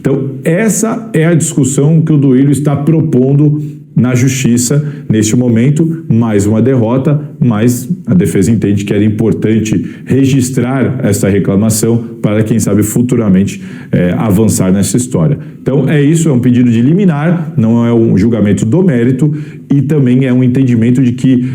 Então, essa é a discussão que o Duílio está propondo na justiça neste momento. Mais uma derrota, mas a defesa entende que era importante registrar essa reclamação para, quem sabe, futuramente avançar nessa história. Então é isso, é um pedido de liminar, não é um julgamento do mérito, e também é um entendimento de que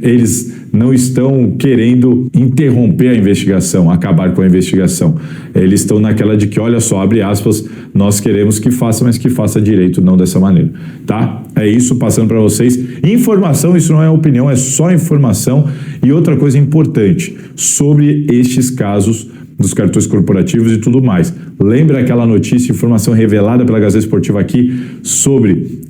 eles não estão querendo interromper a investigação, acabar com a investigação. Eles estão naquela de que, olha só, abre aspas, nós queremos que faça, mas que faça direito, não dessa maneira, tá? É isso, passando para vocês. Informação, isso não é opinião, é só informação. E outra coisa importante, sobre estes casos dos cartões corporativos e tudo mais. Lembra aquela notícia, informação revelada pela Gazeta Esportiva aqui sobre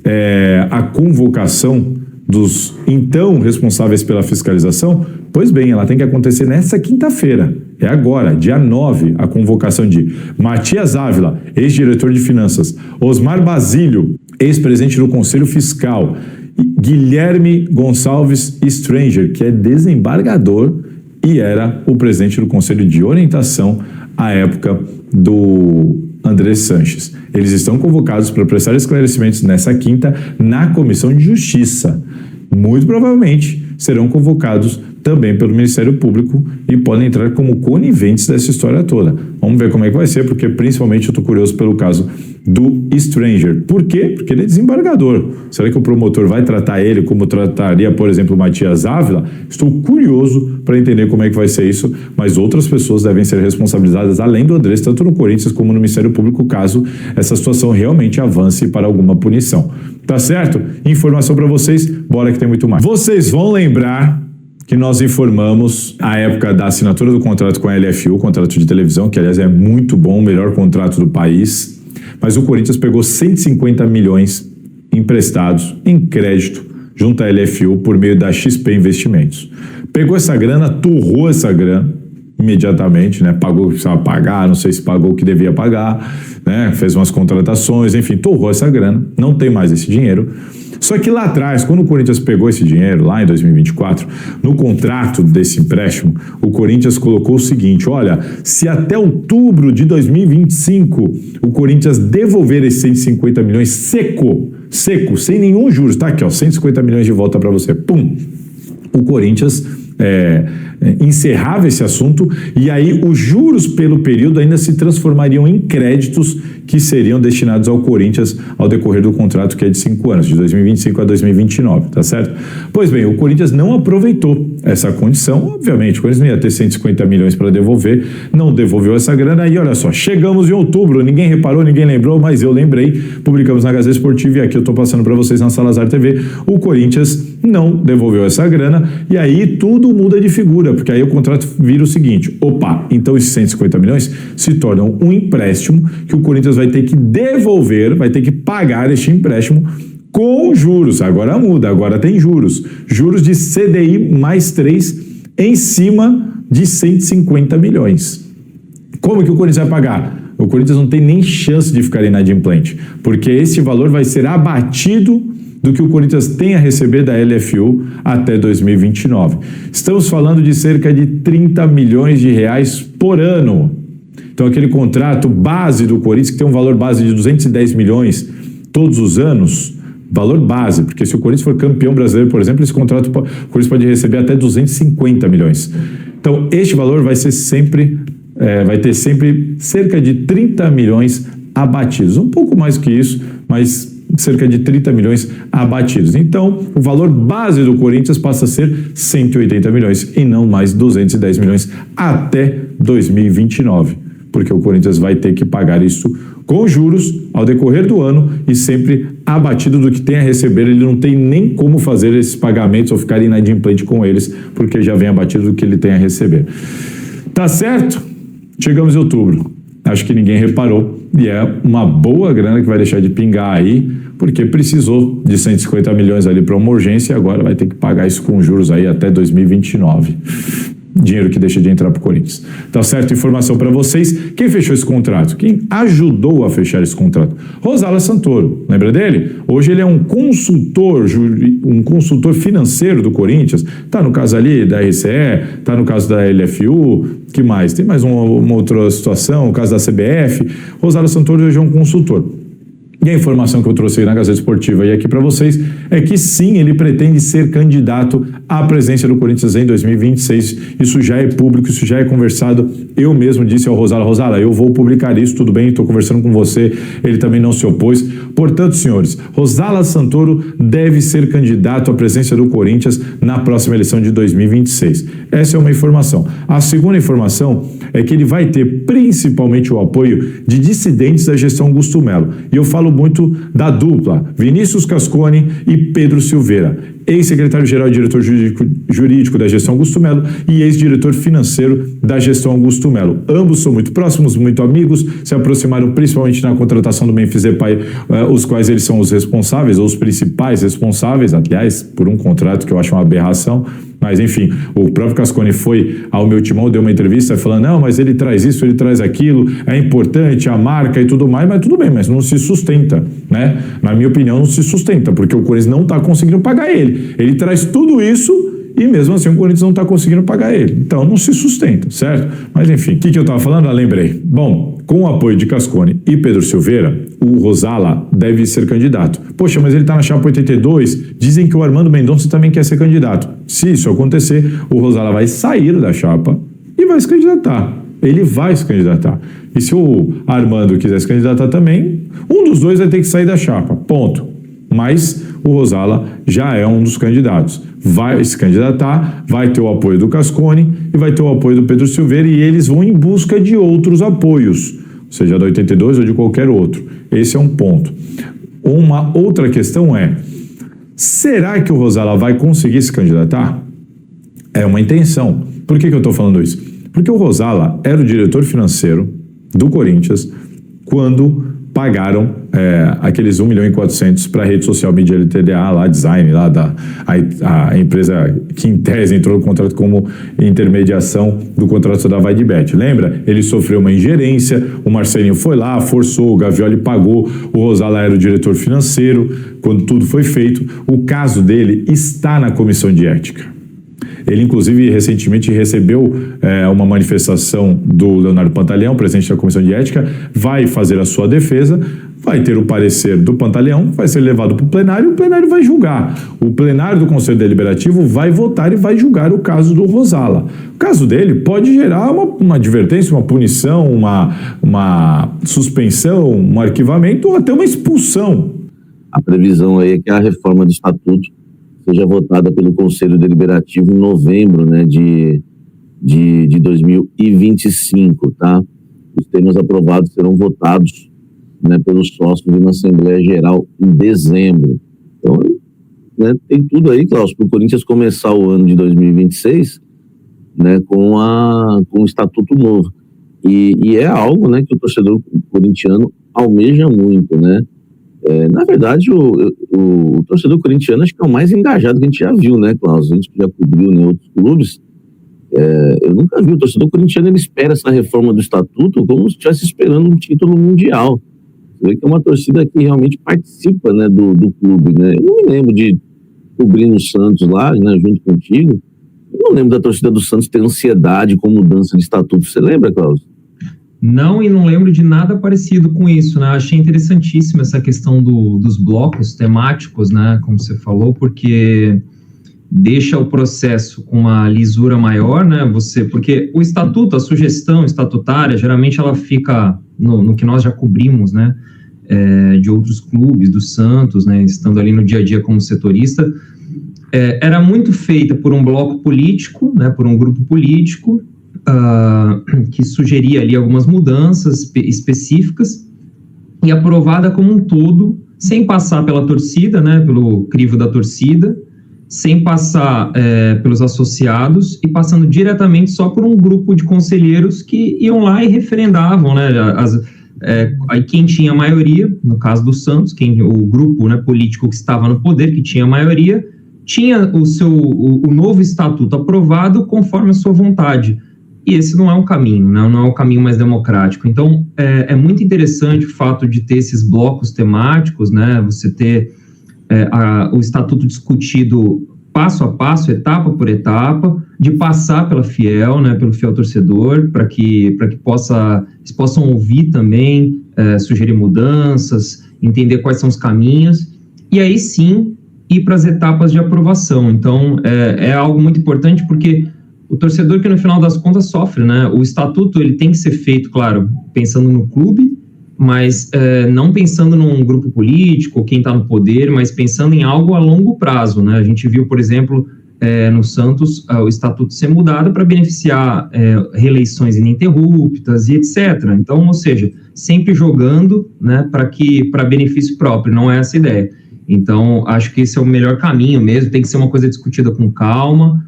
a convocação dos então responsáveis pela fiscalização? Pois bem, ela tem que acontecer nessa quinta-feira. É agora, dia 9, a convocação de Matias Ávila, ex-diretor de finanças, Osmar Basílio, ex-presidente do Conselho Fiscal, Guilherme Gonçalves Stranger, que é desembargador e era o presidente do Conselho de Orientação à época do André Sanches. Eles estão convocados para prestar esclarecimentos nessa quinta na Comissão de Justiça. Muito provavelmente serão convocados também pelo Ministério Público e podem entrar como coniventes dessa história toda. Vamos ver como é que vai ser, porque principalmente eu estou curioso pelo caso do Stranger. Por quê? Porque ele é desembargador. Será que o promotor vai tratar ele como trataria, por exemplo, o Matias Ávila? Estou curioso para entender como é que vai ser isso, mas outras pessoas devem ser responsabilizadas, além do Andrés, tanto no Corinthians como no Ministério Público, caso essa situação realmente avance para alguma punição. Tá certo? Informação para vocês, bora que tem muito mais. Vocês vão lembrar que nós informamos a época da assinatura do contrato com a LFU, contrato de televisão, que aliás é muito bom, o melhor contrato do país, mas o Corinthians pegou 150 milhões emprestados em crédito junto à LFU por meio da XP Investimentos. Pegou essa grana, torrou essa grana imediatamente, né? Pagou o que precisava pagar, não sei se pagou o que devia pagar, né? Fez umas contratações, enfim, torrou essa grana, não tem mais esse dinheiro. Só que lá atrás, quando o Corinthians pegou esse dinheiro, lá em 2024, no contrato desse empréstimo, o Corinthians colocou o seguinte: olha, se até outubro de 2025 o Corinthians devolver esses 150 milhões seco, sem nenhum juros, tá aqui, ó, 150 milhões de volta para você, pum, o Corinthians encerrava esse assunto, e aí os juros pelo período ainda se transformariam em créditos que seriam destinados ao Corinthians ao decorrer do contrato, que é de 5 anos, de 2025 a 2029, tá certo? Pois bem, o Corinthians não aproveitou essa condição, obviamente, o Corinthians não ia ter 150 milhões para devolver, não devolveu essa grana, e olha só, chegamos em outubro, ninguém reparou, ninguém lembrou, mas eu lembrei, publicamos na Gazeta Esportiva, e aqui eu estou passando para vocês na Salazar TV, o Corinthians não devolveu essa grana, e aí tudo muda de figura, porque aí o contrato vira o seguinte: opa, então esses 150 milhões se tornam um empréstimo que o Corinthians vai ter que devolver, vai ter que pagar este empréstimo com juros. Agora muda, agora tem juros. Juros de CDI mais 3 em cima de 150 milhões. Como que o Corinthians vai pagar? O Corinthians não tem nem chance de ficar inadimplente, porque esse valor vai ser abatido do que o Corinthians tem a receber da LFU até 2029. Estamos falando de cerca de 30 milhões de reais por ano. Então aquele contrato base do Corinthians, que tem um valor base de 210 milhões todos os anos, valor base, porque se o Corinthians for campeão brasileiro, por exemplo, esse contrato o Corinthians pode receber até 250 milhões. Então este valor vai ser sempre, vai ter sempre cerca de 30 milhões abatidos. Um pouco mais que isso, mas cerca de 30 milhões abatidos. Então, o valor base do Corinthians passa a ser 180 milhões e não mais 210 milhões até 2029, porque o Corinthians vai ter que pagar isso com juros ao decorrer do ano e sempre abatido do que tem a receber. Ele não tem nem como fazer esses pagamentos ou ficar inadimplente com eles, porque já vem abatido do que ele tem a receber. Tá certo? Chegamos em outubro. Acho que ninguém reparou, e é uma boa grana que vai deixar de pingar aí, porque precisou de 150 milhões ali para uma urgência e agora vai ter que pagar isso com juros aí até 2029. dinheiro que deixa de entrar para o Corinthians. Tá certo? Informação para vocês. Quem fechou esse contrato? Quem ajudou a fechar esse contrato? Rosala Santoro. Lembra dele? Hoje ele é um consultor financeiro do Corinthians. Tá no caso ali da RCE, tá no caso da LFU, que mais? Tem mais uma outra situação, o caso da CBF. Rosala Santoro hoje é um consultor. E a informação que eu trouxe aí na Gazeta Esportiva e aqui para vocês é que sim, ele pretende ser candidato à presidência do Corinthians em 2026. Isso já é público, isso já é conversado. Eu mesmo disse ao Rosala, eu vou publicar isso, tudo bem, estou conversando com você. Ele também não se opôs. Portanto, senhores, Rosala Santoro deve ser candidato à presidência do Corinthians na próxima eleição de 2026. Essa é uma informação. A segunda informação é que ele vai ter principalmente o apoio de dissidentes da gestão Augusto Melo. E eu falo muito da dupla, Vinícius Cascone e Pedro Silveira, ex-secretário-geral e diretor jurídico da gestão Augusto Melo e ex-diretor financeiro da gestão Augusto Melo. Ambos são muito próximos, muito amigos, se aproximaram principalmente na contratação do Memphis Depay, os quais eles são os responsáveis, ou os principais responsáveis, aliás, por um contrato que eu acho uma aberração. Mas, enfim, o próprio Cascone foi ao meu timão, deu uma entrevista falando, não, mas ele traz isso, ele traz aquilo, é importante, a marca e tudo mais, mas tudo bem, mas não se sustenta, né? Na minha opinião, não se sustenta, porque o Corinthians não está conseguindo pagar ele. Ele traz tudo isso e mesmo assim o Corinthians não está conseguindo pagar ele. Então, não se sustenta, certo? Mas, enfim, o que eu estava falando? Lembrei. Bom, com o apoio de Cascone e Pedro Silveira, o Rosala deve ser candidato. Poxa, mas ele está na chapa 82, dizem que o Armando Mendonça também quer ser candidato. Se isso acontecer, o Rosala vai sair da chapa e vai se candidatar. Ele vai se candidatar. E se o Armando quiser se candidatar também, um dos dois vai ter que sair da chapa. Ponto. Mas o Rosala já é um dos candidatos. Vai se candidatar, vai ter o apoio do Cascone e vai ter o apoio do Pedro Silveira e eles vão em busca de outros apoios, seja da 82 ou de qualquer outro. Esse é um ponto. Uma outra questão é, será que o Rosala vai conseguir se candidatar? É uma intenção. Por que eu estou falando isso? Porque o Rosala era o diretor financeiro do Corinthians quando pagaram aqueles 1.400.000 para a rede social Mídia LTDA, lá, design, lá a empresa que em tese entrou no contrato como intermediação do contrato da Vaidbet. Lembra? Ele sofreu uma ingerência, o Marcelinho foi lá, forçou, o Gavioli pagou, o Rosala era o diretor financeiro, quando tudo foi feito. O caso dele está na comissão de ética. Ele, inclusive, recentemente recebeu uma manifestação do Leonardo Pantaleão, presidente da Comissão de Ética, vai fazer a sua defesa, vai ter o parecer do Pantaleão, vai ser levado para o plenário vai julgar. O plenário do Conselho Deliberativo vai votar e vai julgar o caso do Rosala. O caso dele pode gerar uma advertência, uma punição, uma suspensão, um arquivamento ou até uma expulsão. A previsão aí é que a reforma do Estatuto seja votada pelo Conselho Deliberativo em novembro, né, de 2025, tá? Os termos aprovados serão votados, né, pelos sócios de uma Assembleia Geral em dezembro. Então, né, tem tudo aí, Klaus, para o Corinthians começar o ano de 2026, né, com o Estatuto novo. E é algo, né, que o torcedor corintiano almeja muito, né? Na verdade, o torcedor corintiano acho que é o mais engajado que a gente já viu, né, Klaus? A gente já cobriu em outros clubes. Eu nunca vi o torcedor corintiano, ele espera essa reforma do Estatuto como se estivesse esperando um título mundial. Você vê que é uma torcida que realmente participa, né, do clube, né? Eu não me lembro de cobrir o Santos lá, né, junto contigo. Eu não lembro da torcida do Santos ter ansiedade com mudança de estatuto. Você lembra, Klaus? Não, e não lembro de nada parecido com isso, né? Achei interessantíssima essa questão dos blocos temáticos, né? Como você falou, porque deixa o processo com uma lisura maior, né? Porque o estatuto, a sugestão estatutária, geralmente ela fica no que nós já cobrimos, né? De outros clubes, do Santos, né? Estando ali no dia a dia como setorista, era muito feita por um bloco político, né? Por um grupo político, que sugeria ali algumas mudanças específicas e aprovada como um todo, sem passar pela torcida, né, pelo crivo da torcida, sem passar pelos associados e passando diretamente só por um grupo de conselheiros que iam lá e referendavam, né, aí quem tinha maioria, no caso do Santos, o grupo, né, político que estava no poder, que tinha maioria, tinha o novo estatuto aprovado conforme a sua vontade. E esse não é um caminho, né? Não é o caminho mais democrático. Então, é muito interessante o fato de ter esses blocos temáticos, né? Você ter o estatuto discutido passo a passo, etapa por etapa, de passar pela Fiel, né? Pelo fiel torcedor, para que eles possam ouvir também, sugerir mudanças, entender quais são os caminhos, e aí sim ir para as etapas de aprovação. Então, é algo muito importante, porque o torcedor que no final das contas sofre, né? O estatuto ele tem que ser feito, claro, pensando no clube, mas não pensando num grupo político, ou quem está no poder, mas pensando em algo a longo prazo, né? A gente viu, por exemplo, no Santos, o estatuto ser mudado para beneficiar reeleições ininterruptas e etc. Então, ou seja, sempre jogando, né, para benefício próprio, não é essa a ideia. Então, acho que esse é o melhor caminho mesmo, tem que ser uma coisa discutida com calma,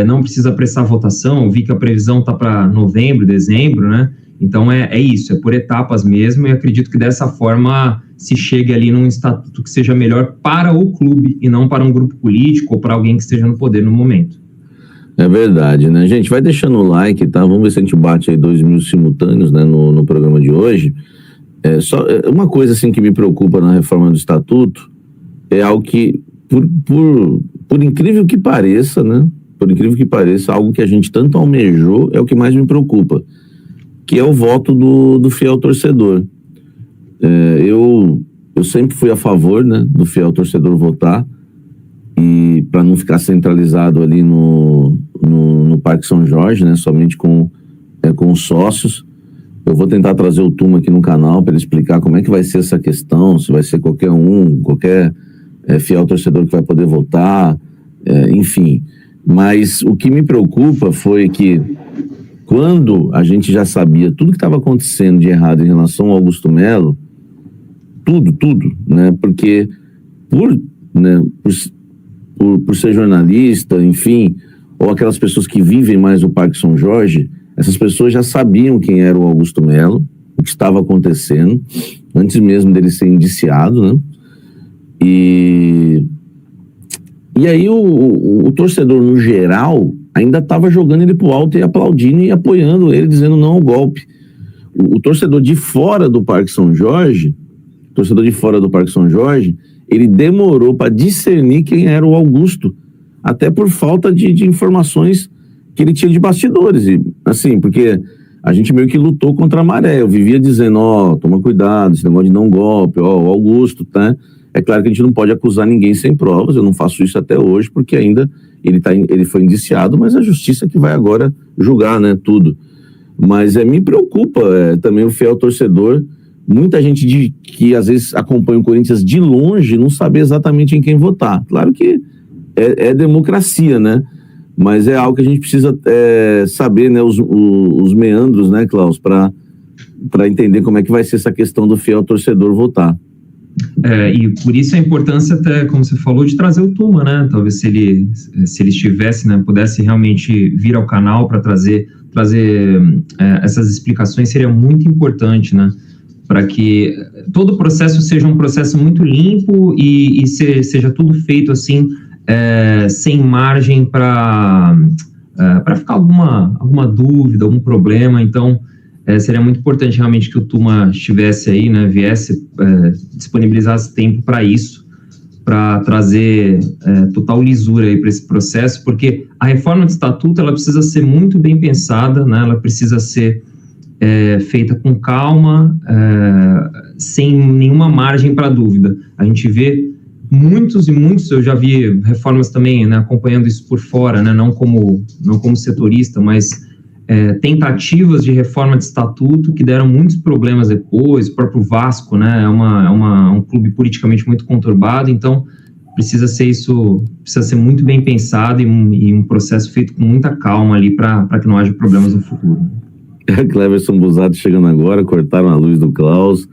não precisa apressar a votação. Eu vi que a previsão está para novembro, dezembro, né? Então é isso, é por etapas mesmo, e acredito que dessa forma se chegue ali num estatuto que seja melhor para o clube e não para um grupo político ou para alguém que esteja no poder no momento. É verdade, né? Gente, vai deixando o like, tá? Vamos ver se a gente bate aí 2.000 simultâneos, né, no programa de hoje. Só uma coisa assim que me preocupa na reforma do estatuto é algo que, por incrível que pareça, né? Por incrível que pareça, algo que a gente tanto almejou é o que mais me preocupa, que é o voto do fiel torcedor. Eu sempre fui a favor, né, do fiel torcedor votar, e para não ficar centralizado ali no Parque São Jorge, né, somente com os sócios. Eu vou tentar trazer o Tuma aqui no canal para ele explicar como é que vai ser essa questão, se vai ser qualquer fiel torcedor que vai poder votar, enfim. Mas o que me preocupa foi que, quando a gente já sabia tudo que estava acontecendo de errado em relação ao Augusto Melo, tudo, né? Porque por ser jornalista, enfim, ou aquelas pessoas que vivem mais no Parque São Jorge, essas pessoas já sabiam quem era o Augusto Melo, o que estava acontecendo, antes mesmo dele ser indiciado, né? E aí o torcedor, no geral, ainda estava jogando ele pro alto e aplaudindo e apoiando ele, dizendo não ao golpe. O torcedor de fora do Parque São Jorge, ele demorou para discernir quem era o Augusto, até por falta de informações que ele tinha de bastidores. E, assim, porque a gente meio que lutou contra a maré. Eu vivia dizendo, toma cuidado, esse negócio de não golpe, o Augusto, tá? É claro que a gente não pode acusar ninguém sem provas, eu não faço isso até hoje, porque ainda ele foi indiciado, mas a justiça que vai agora julgar, né, tudo. Mas me preocupa também o fiel torcedor, muita gente que às vezes acompanha o Corinthians de longe, não saber exatamente em quem votar. Claro que é democracia, né? Mas é algo que a gente precisa saber, né, os meandros, né, Klaus, para entender como é que vai ser essa questão do fiel torcedor votar. E por isso a importância, até como você falou, de trazer o Tuma, né? Talvez se ele estivesse, né, pudesse realmente vir ao canal para trazer essas explicações, seria muito importante, né? Para que todo o processo seja um processo muito limpo e seja tudo feito assim, sem margem para ficar alguma dúvida, algum problema. Então, seria muito importante realmente que o Tuma estivesse aí, né, viesse, disponibilizasse tempo para isso, para trazer total lisura aí para esse processo, porque a reforma do estatuto ela precisa ser muito bem pensada, né, ela precisa ser feita com calma, sem nenhuma margem para dúvida. A gente vê muitos, eu já vi reformas também, né, acompanhando isso por fora, né, não como setorista, mas tentativas de reforma de estatuto que deram muitos problemas depois. O próprio Vasco, né, é um clube politicamente muito conturbado, então precisa ser muito bem pensado e um processo feito com muita calma ali para que não haja problemas no futuro. Cleverson Busato chegando agora, cortaram a luz do Klaus.